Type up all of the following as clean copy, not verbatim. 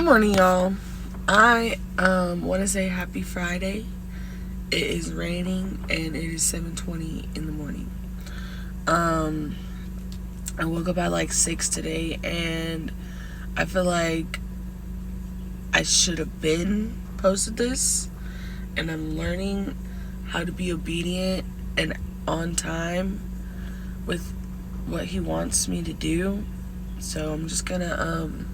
Good morning, y'all. I want to say happy Friday. It is raining and it is 7:20 in the morning. I woke up at like 6 today and I feel like I should have been posted this, and I'm learning how to be obedient and on time with what he wants me to do. So I'm just gonna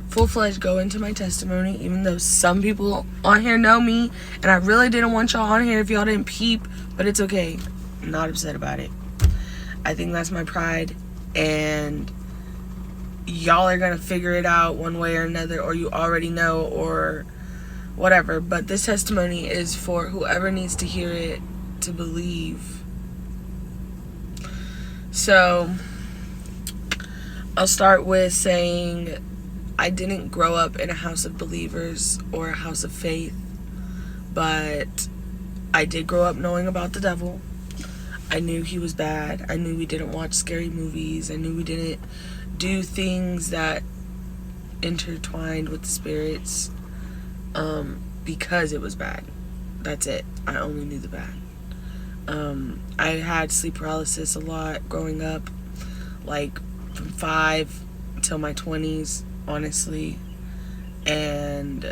full-fledged go into my testimony, even though some people on here know me, and I really didn't want y'all on here if y'all didn't peep, but it's okay. I'm not upset about it. I think that's my pride, and y'all are gonna figure it out one way or another, or you already know, or whatever. But this testimony is for whoever needs to hear it to believe. So I'll start with saying I didn't grow up in a house of believers or a house of faith, but I did grow up knowing about the devil. I knew he was bad. I knew we didn't watch scary movies. I knew we didn't do things that intertwined with the spirits because it was bad. That's it. I only knew the bad. I had sleep paralysis a lot growing up, like from 5 till my 20s, honestly. And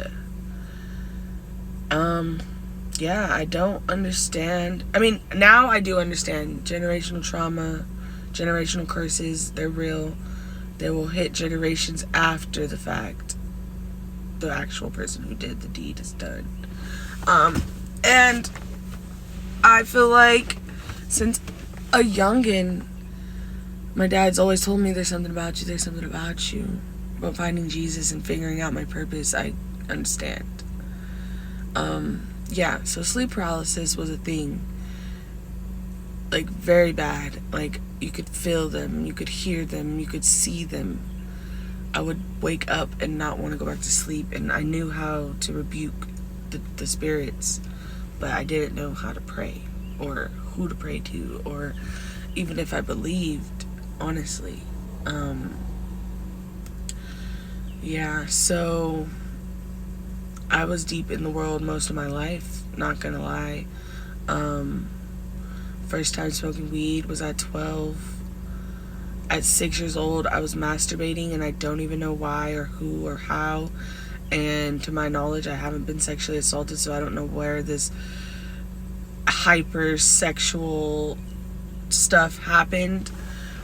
yeah, I don't understand. I mean, now I do understand generational trauma, generational curses. They're real. They will hit generations after the fact. The actual person who did the deed is done. And I feel like since a youngin', my dad's always told me there's something about you, there's something about you. But finding Jesus and figuring out my purpose, I understand. Yeah, so sleep paralysis was a thing. Like, very bad. Like, you could feel them, you could hear them, you could see them. I would wake up and not want to go back to sleep, and I knew how to rebuke the spirits, but I didn't know how to pray, or who to pray to, or even if I believed, honestly. Yeah, so I was deep in the world most of my life, not gonna lie. First time smoking weed was at 12. At 6 years old, I was masturbating, and I don't even know why or who or how. And to my knowledge, I haven't been sexually assaulted, so I don't know where this hyper-sexual stuff happened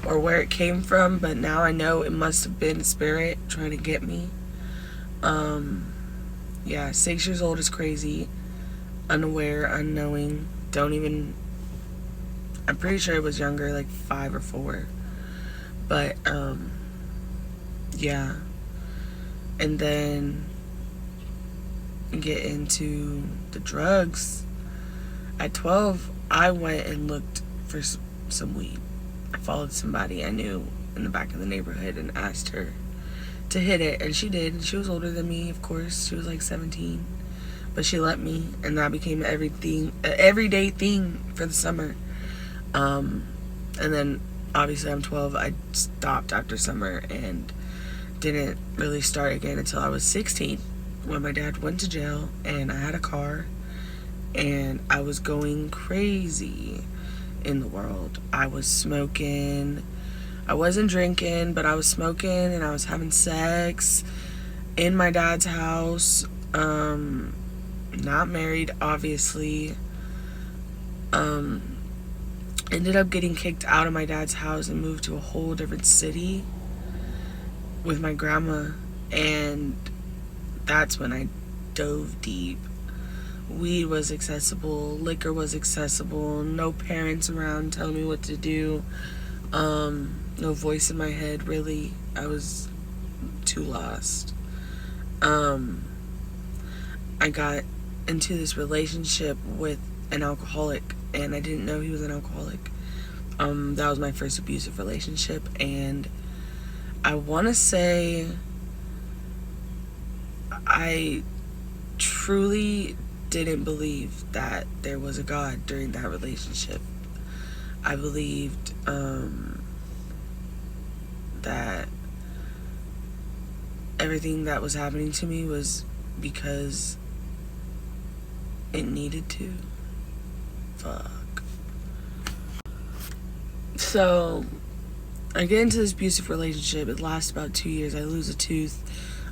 or where it came from, but now I know it must have been a spirit trying to get me. Yeah, 6 years old is crazy. Unaware, unknowing, I'm pretty sure it was younger, like 5 or 4. But, yeah. And then get into the drugs. At 12, I went and looked for some weed. I followed somebody I knew in the back of the neighborhood and asked her to hit it, and she did. And she was older than me, of course. She was like 17, but she let me, and that became an everyday thing for the summer. And then obviously I'm 12. I stopped after summer and didn't really start again until I was 16, when my dad went to jail and I had a car and I was going crazy in the world. I was smoking. I wasn't drinking, but I was smoking, and I was having sex in my dad's house. Not married, obviously. Ended up getting kicked out of my dad's house and moved to a whole different city with my grandma, and that's when I dove deep. Weed was accessible, liquor was accessible, no parents around telling me what to do, no voice in my head, really. I was too lost. I got into this relationship with an alcoholic, and I didn't know he was an alcoholic. That was my first abusive relationship, and I want to say I truly didn't believe that there was a God during that relationship. I believed that everything that was happening to me was because it needed to. Fuck. So, I get into this abusive relationship. It lasts about 2 years. I lose a tooth.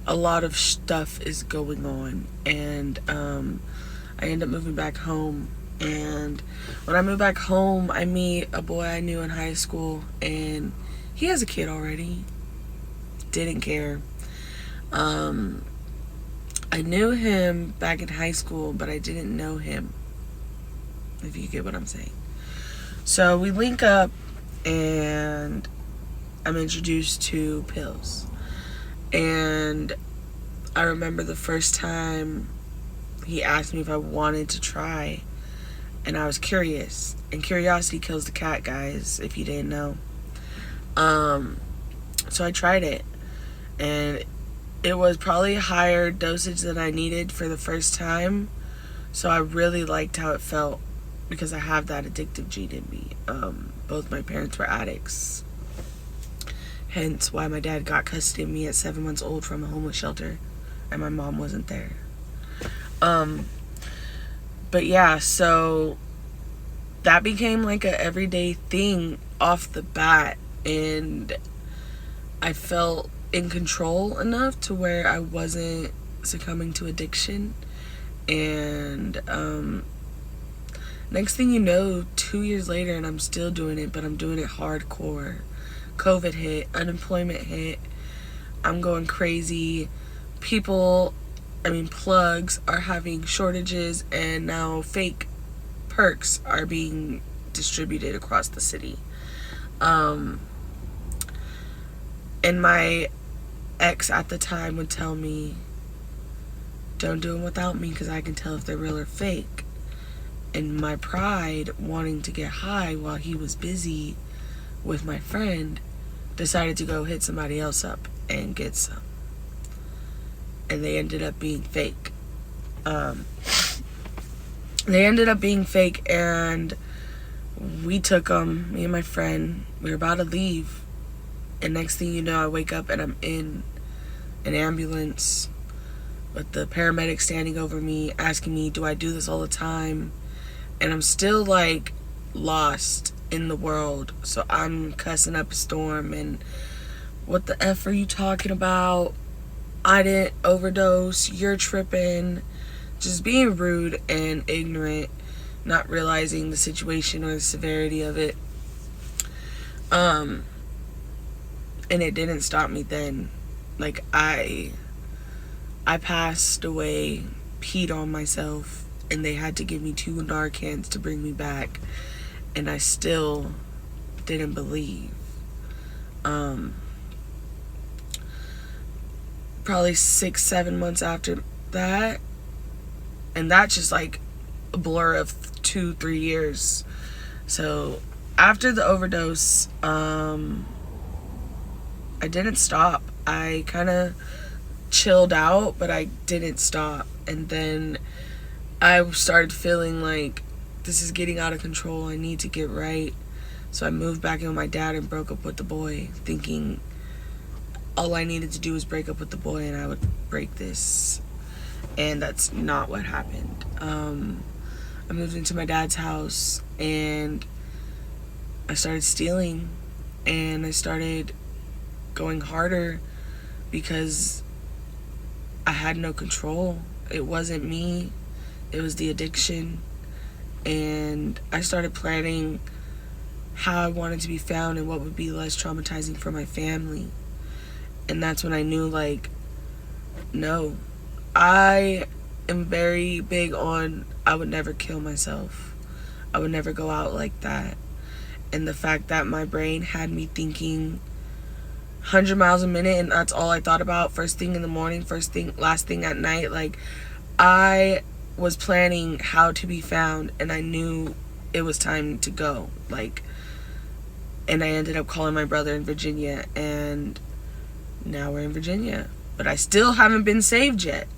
A lot of stuff is going on. And I end up moving back home. And when I move back home, I meet a boy I knew in high school. And he has a kid already. Didn't care. I knew him back in high school, but I didn't know him, if you get what I'm saying. So we link up, and I'm introduced to pills. And I remember the first time he asked me if I wanted to try, and I was curious. And curiosity kills the cat, guys, if you didn't know. So I tried it, and it was probably a higher dosage than I needed for the first time. So I really liked how it felt, because I have that addictive gene in me. Both my parents were addicts. Hence why my dad got custody of me at 7 months old from a homeless shelter, and my mom wasn't there. But yeah, so that became like a everyday thing off the bat, and I felt in control enough to where I wasn't succumbing to addiction. And next thing you know, 2 years later, and I'm still doing it, but I'm doing it hardcore. COVID hit, unemployment hit, I'm going crazy. Plugs are having shortages, and now fake perks are being distributed across the city. And my ex at the time would tell me, don't do them without me, because I can tell if they're real or fake. And my pride, wanting to get high while he was busy with my friend, decided to go hit somebody else up and get some. And they ended up being fake. And we took them, me and my friend. We were about to leave. And next thing you know, I wake up and I'm in an ambulance with the paramedic standing over me, asking me, do I do this all the time? And I'm still like lost in the world. So I'm cussing up a storm and, what the F are you talking about? I didn't overdose. You're tripping. Just being rude and ignorant, not realizing the situation or the severity of it. And it didn't stop me then. Like, I passed away, peed on myself, and they had to give me 2 Narcans to bring me back. And I still didn't believe. Probably 6-7 months after that, and that's just like a blur of 2-3 years. So after the overdose, I didn't stop. I kind of chilled out, but I didn't stop. And then I started feeling like this is getting out of control. I need to get right. So I moved back in with my dad and broke up with the boy, thinking all I needed to do was break up with the boy and I would break this. And that's not what happened. I moved into my dad's house and I started stealing, and I started going harder because I had no control. It wasn't me, it was the addiction. And I started planning how I wanted to be found and what would be less traumatizing for my family. And that's when I knew, like, no, I am very big on, I would never kill myself. I would never go out like that. And the fact that my brain had me thinking 100 miles a minute, and that's all I thought about, first thing in the morning, last thing at night. Like, I was planning how to be found, and I knew it was time to go. Like, and I ended up calling my brother in Virginia, and now we're in Virginia. But I still haven't been saved yet.